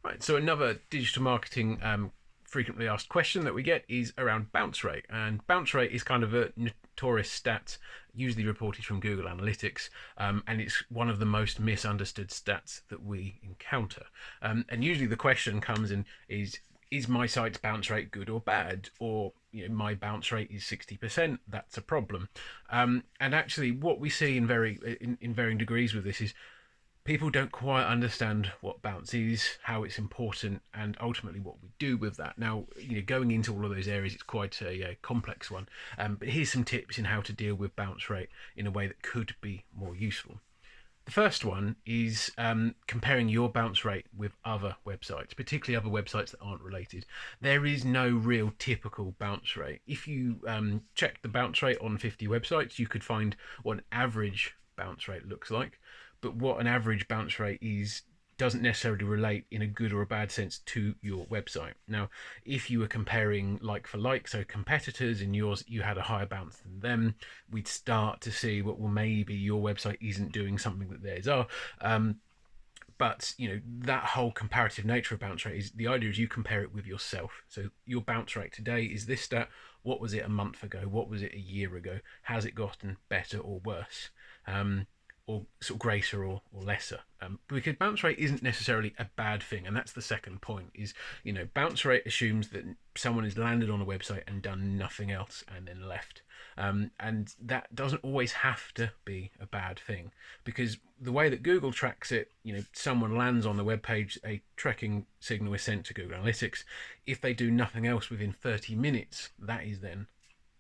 Right, so another digital marketing frequently asked question that we get is around bounce rate. And bounce rate is kind of a notorious stat, usually reported from Google Analytics, and it's one of the most misunderstood stats that we encounter. And usually the question comes in is my site's bounce rate good or bad? Or my bounce rate is 60%, that's a problem. And actually, what we see in varying degrees with this is people don't quite understand what bounce is, how it's important, and ultimately what we do with that. Now, going into all of those areas, it's quite a complex one. But here's some tips in how to deal with bounce rate in a way that could be more useful. The first one is comparing your bounce rate with other websites, particularly other websites that aren't related. There is no real typical bounce rate. If you check the bounce rate on 50 websites, you could find what an average bounce rate looks like. But what an average bounce rate is doesn't necessarily relate in a good or a bad sense to your website. Now, if you were comparing like for like, so competitors and yours, you had a higher bounce than them, we'd start to see what, well, maybe your website isn't doing something that theirs are. But that whole comparative nature of bounce rate is the idea is you compare it with yourself. So your bounce rate today is this stat. What was it a month ago? What was it a year ago? Has it gotten better or worse? Or sort of greater or lesser, because bounce rate isn't necessarily a bad thing, and that's the second point. Is bounce rate assumes that someone has landed on a website and done nothing else and then left, and that doesn't always have to be a bad thing, because the way that Google tracks it, someone lands on the web page, a tracking signal is sent to Google Analytics. If they do nothing else within 30 minutes, that is then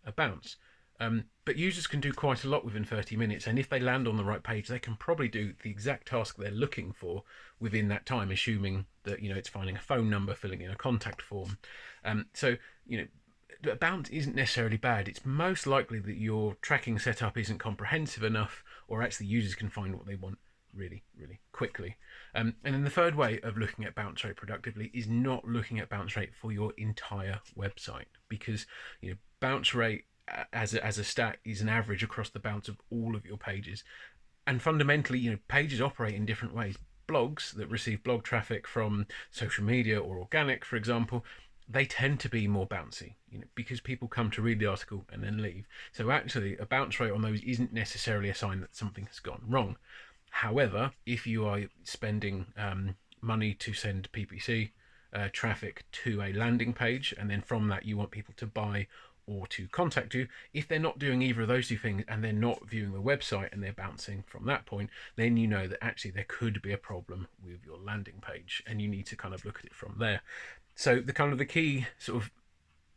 a bounce. But users can do quite a lot within 30 minutes, and if they land on the right page, they can probably do the exact task they're looking for within that time, assuming that it's finding a phone number, filling in a contact form. So a bounce isn't necessarily bad. It's most likely that your tracking setup isn't comprehensive enough, or actually users can find what they want really, really quickly. And then the third way of looking at bounce rate productively is not looking at bounce rate for your entire website, because bounce rate as a stat is an average across the bounce of all of your pages. And fundamentally, pages operate in different ways. Blogs that receive blog traffic from social media or organic, for example, they tend to be more bouncy, because people come to read the article and then leave. So actually, a bounce rate on those isn't necessarily a sign that something has gone wrong. However, if you are spending money to send PPC traffic to a landing page, and then from that you want people to buy or to contact you, if they're not doing either of those two things and they're not viewing the website and they're bouncing from that point, then you know that actually there could be a problem with your landing page, and you need to kind of look at it from there. So the key sort of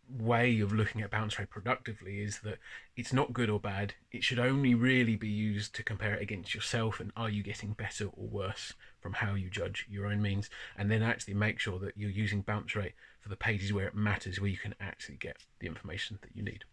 way of looking at bounce rate productively is that it's not good or bad. It should only really be used to compare it against yourself, and are you getting better or worse from how you judge your own means, and then actually make sure that you're using bounce rate for the pages where it matters, where you can actually get the information that you need.